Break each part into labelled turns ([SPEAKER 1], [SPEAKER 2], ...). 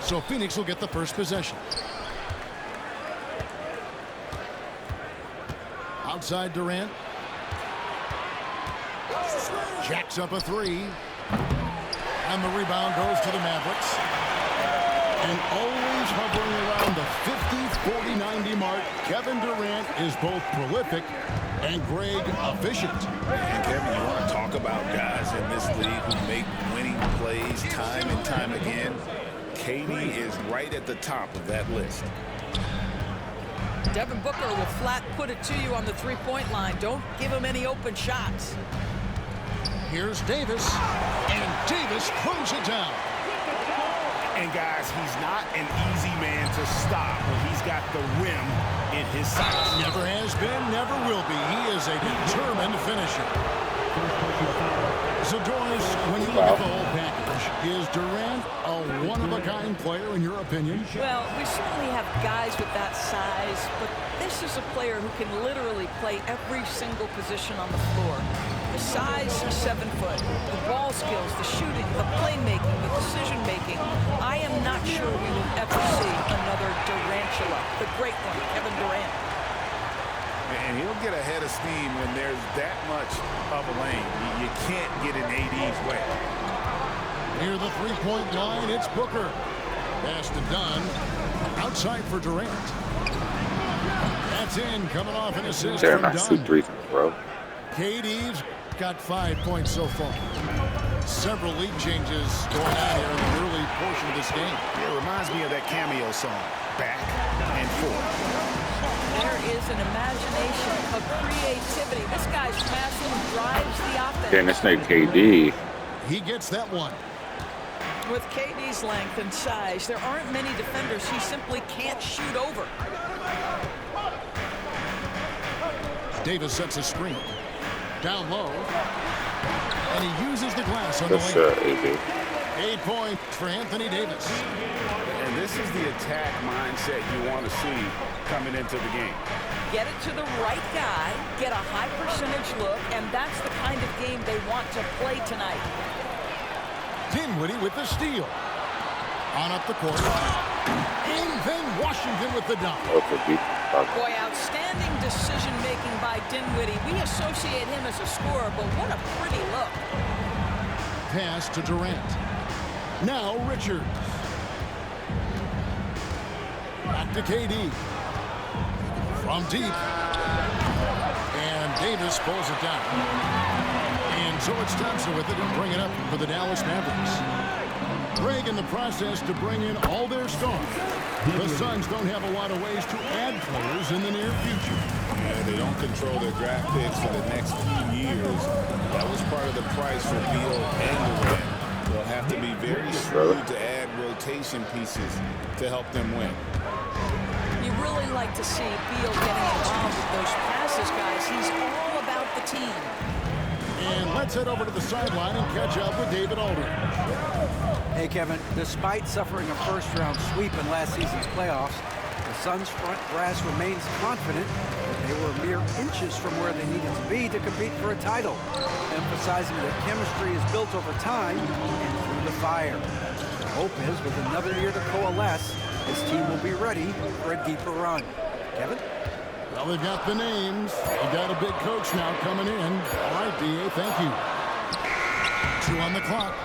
[SPEAKER 1] So Phoenix will get the first possession. Outside Durant. Jacks up a three. And the rebound goes to the Mavericks. And always hovering around the 50, 40, 90 mark, Kevin Durant is both prolific and Greg efficient.
[SPEAKER 2] And Kevin, you want to talk about guys in this league who make winning plays time and time again. KD is right at the top of that list.
[SPEAKER 3] Devin Booker will flat put it to you on the three-point line. Don't give him any open shots.
[SPEAKER 1] Here's Davis, and Davis throws it down.
[SPEAKER 2] And guys, he's not an easy man to stop when he's got the rim in his sights.
[SPEAKER 1] Never has been, never will be. He is a determined finisher. So, Doris, when you look at the whole package, is Durant a one-of-a-kind player in your opinion?
[SPEAKER 3] Well, we certainly have guys with that size, but this is a player who can literally play every single position on the floor. The size, 7 foot, the ball skills, the shooting, the playmaking, the decision-making. I am not sure we will ever see another Durantula, the great one, Kevin Durant.
[SPEAKER 2] And he'll get ahead of steam when there's that much of a lane. You can't get in AD's way.
[SPEAKER 1] Near the three-point line, it's Booker. Pass to Dunn. Outside for Durant. That's in, coming off an assist
[SPEAKER 4] They're
[SPEAKER 1] from
[SPEAKER 4] not two
[SPEAKER 1] Dunn.
[SPEAKER 4] threes, bro.
[SPEAKER 1] KD's got 5 points so far. Several league changes going on here in the early portion of this game.
[SPEAKER 2] It reminds me of that cameo song, Back and Forth.
[SPEAKER 3] There is an imagination, a creativity. This guy's passing drives the offense.
[SPEAKER 4] Damn, that's no KD.
[SPEAKER 1] He gets that one.
[SPEAKER 3] With KD's length and size, there aren't many defenders he simply can't shoot over.
[SPEAKER 1] Davis sets a screen. Down low. And he uses the glass on
[SPEAKER 4] That's
[SPEAKER 1] the
[SPEAKER 4] AD.
[SPEAKER 1] lane. 8 points for Anthony Davis.
[SPEAKER 2] And this is the attack mindset you want to see coming into the game.
[SPEAKER 3] Get it to the right guy, get a high percentage look, and that's the kind of game they want to play tonight.
[SPEAKER 1] Dinwiddie with the steal. On up the court. And then Washington with the dunk.
[SPEAKER 3] Boy, outstanding decision-making by Dinwiddie. We associate him as a scorer, but what a pretty look.
[SPEAKER 1] Pass to Durant. Now Richards. Back to KD. From deep. And Davis pulls it down. And so it's Thompson with it and bring it up for the Dallas Mavericks. Greg in the process to bring in all their stars. The Suns don't have a lot of ways to add players in the near future.
[SPEAKER 2] Yeah, they don't control their draft picks for the next few years. That was part of the price for Beal and Durant. They'll have to be very shrewd to add rotation pieces to help them win.
[SPEAKER 3] You really like to see Beal getting involved with those passes, guys. He's all about the team.
[SPEAKER 1] And let's head over to the sideline and catch up with David Aldridge.
[SPEAKER 5] Hey, Kevin, despite suffering a first-round sweep in last season's playoffs, the Suns' front brass remains confident that they were mere inches from where they needed to be to compete for a title, emphasizing that chemistry is built over time and through the fire. The hope is, with another year to coalesce, this team will be ready for a deeper run. Kevin?
[SPEAKER 1] Well, they've got the names. They've got a big coach now coming in. All right, D.A., thank you. 2 on the clock.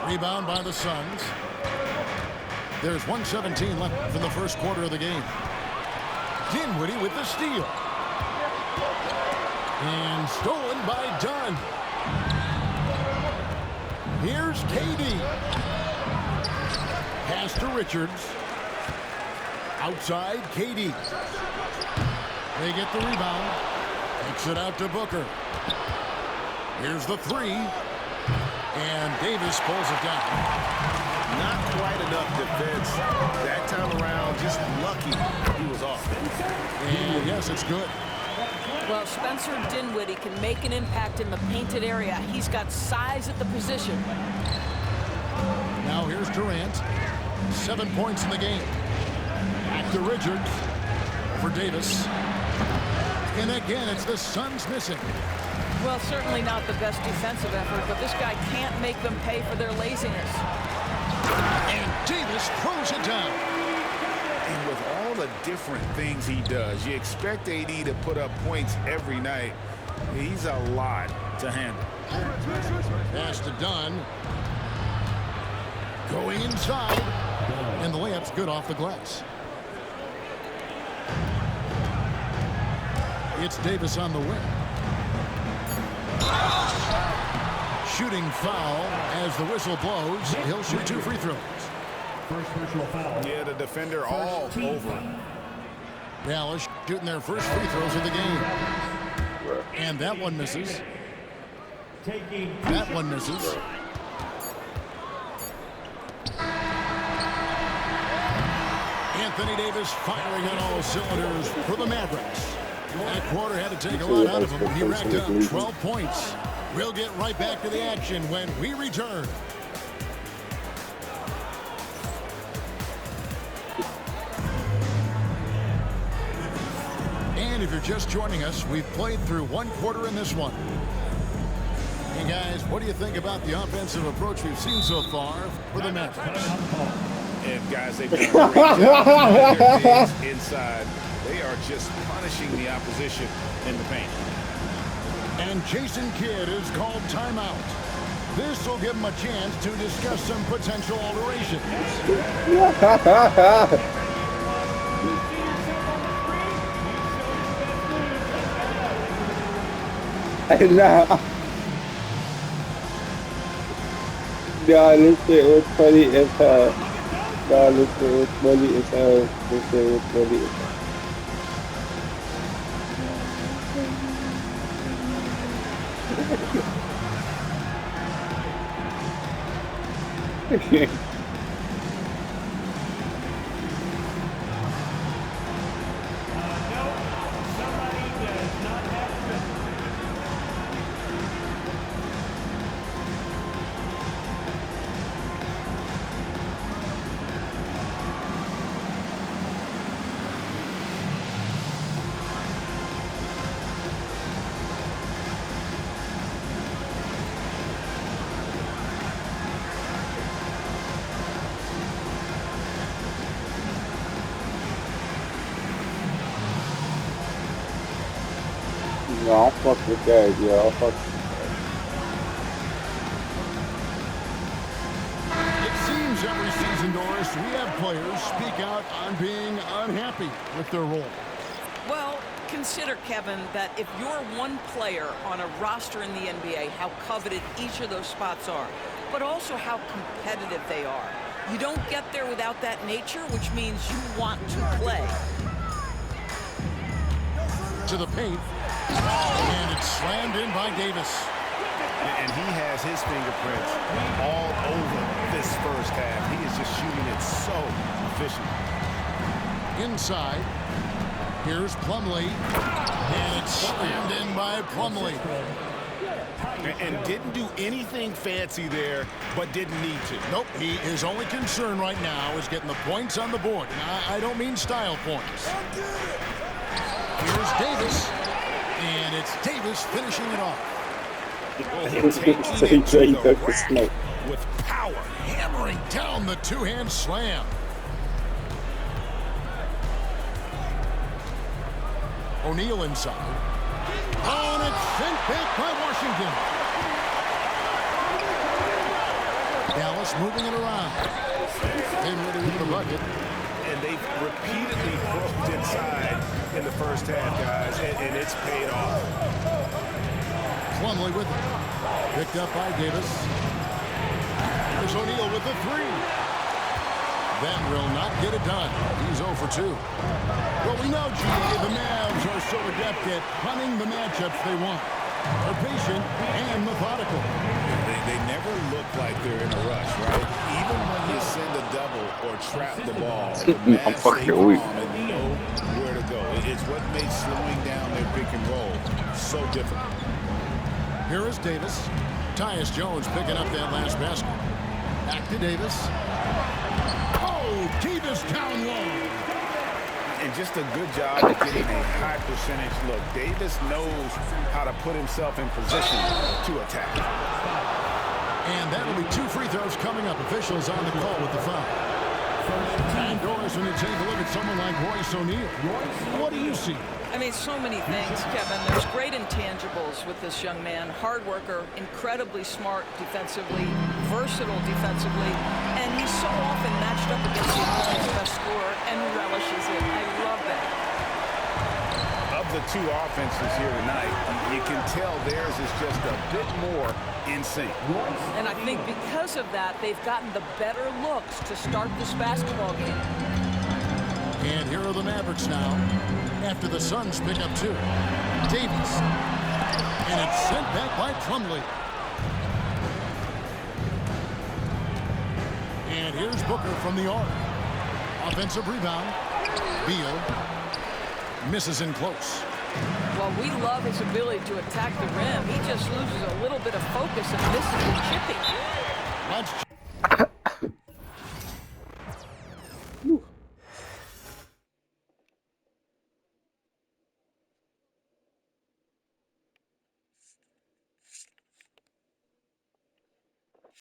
[SPEAKER 1] Rebound by the Suns. There's 1:17 left in the first quarter of the game. Dinwiddie with the steal. And stolen by Dunn. Here's KD. Pass to Richards. Outside, KD. They get the rebound. Takes it out to Booker. Here's the three. And Davis pulls it down.
[SPEAKER 2] Not quite enough defense that time around. Just lucky he was off.
[SPEAKER 1] And yes, it's good.
[SPEAKER 3] Well, Spencer Dinwiddie can make an impact in the painted area. He's got size at the position.
[SPEAKER 1] Now here's Durant. 7 points in the game. Back to Richards for Davis. And again, it's the Suns missing.
[SPEAKER 3] Well, certainly not the best defensive effort, but this guy can't make them pay for their laziness.
[SPEAKER 1] And Davis throws it down.
[SPEAKER 2] And with all the different things he does, you expect AD to put up points every night. He's a lot to handle.
[SPEAKER 1] Pass to Dunn. Going inside. And the layup's good off the glass. It's Davis on the wing. Shooting foul as the whistle blows. He'll shoot 2 free throws.
[SPEAKER 4] First personal foul.
[SPEAKER 2] Yeah, the defender all over.
[SPEAKER 1] Dallas shooting their first free throws of the game. And that one misses. That one misses. Anthony Davis firing on all cylinders for the Mavericks. That quarter had to take a lot out of him. He racked up 12 points. We'll get right back to the action when we return. And if you're just joining us, we've played through 1 quarter in this one. Hey guys, what do you think about the offensive approach we've seen so far for the Mavericks?
[SPEAKER 2] And guys, they've done a great job with their bigs inside. They are just punishing the opposition in the paint.
[SPEAKER 1] And Jason Kidd is called timeout. This will give him a chance to discuss some potential alterations.
[SPEAKER 6] Nah. Yeah, this shit was funny as hell. Nah, this shit was funny as hell. This shit was funny as hell. No, I'll fuck with that, yeah, I'll fuck with
[SPEAKER 1] It seems every season, Doris, we have players speak out on being unhappy with their role.
[SPEAKER 3] Well, consider, Kevin, that if you're one player on a roster in the NBA, how coveted each of those spots are, but also how competitive they are. You don't get there without that nature, which means you want to play.
[SPEAKER 1] To the paint. And it's slammed in by Davis.
[SPEAKER 2] And he has his fingerprints all over this first half. He is just shooting it so efficient.
[SPEAKER 1] Inside. Here's Plumlee. And it's slammed in by Plumlee.
[SPEAKER 2] And didn't do anything fancy there, but didn't need to.
[SPEAKER 1] Nope, his only concern right now is getting the points on the board. And I don't mean style points. Here's Davis. And it's Davis finishing it off.
[SPEAKER 6] Taking it to the rack
[SPEAKER 2] with power.
[SPEAKER 1] Hammering down the two-hand slam. O'Neal inside. Oh, and it's sent back by Washington. Dallas moving it around. Dinwiddie with the bucket.
[SPEAKER 2] And they've repeatedly broke inside in the first half, guys, and it's paid off.
[SPEAKER 1] Plumlee with it. Picked up by Davis. There's O'Neal with the 3. That will not get it done. He's 0 for 2. Well, we know, GA, the Mavs are so adept at punting the matchups they want. They're patient and methodical.
[SPEAKER 2] They never look like they're in a rush, right? Even when you send a double or trap the ball, the Mavs stay calm and know where to go. It's what makes slowing down their pick and roll so difficult.
[SPEAKER 1] Here is Davis. Tyus Jones picking up that last basket. Back to Davis. Oh, Davis down low.
[SPEAKER 2] And just a good job of getting a high percentage look. Davis knows how to put himself in position to attack.
[SPEAKER 1] And that'll be 2 free throws coming up. Officials on the call with the foul. Indoors, when you take a look at someone like Royce O'Neal, what do you see?
[SPEAKER 3] I mean, so many things, Kevin. There's great intangibles with this young man. Hard worker, incredibly smart defensively, versatile defensively, and he's so often matched up against the opponent's best scorer and relishes it. I love that.
[SPEAKER 2] Of the 2 offenses here tonight, you can tell theirs is just a bit more in sync.
[SPEAKER 3] And I think because of that, they've gotten the better looks to start this basketball game.
[SPEAKER 1] And here are the Mavericks now, after the Suns pick up 2. Davis. And it's sent back by Plumlee. And here's Booker from the arc. Offensive rebound. Beal misses in close.
[SPEAKER 3] Well, we love his ability to attack the rim. He just loses a little bit of focus and misses the chipping.
[SPEAKER 1] Let's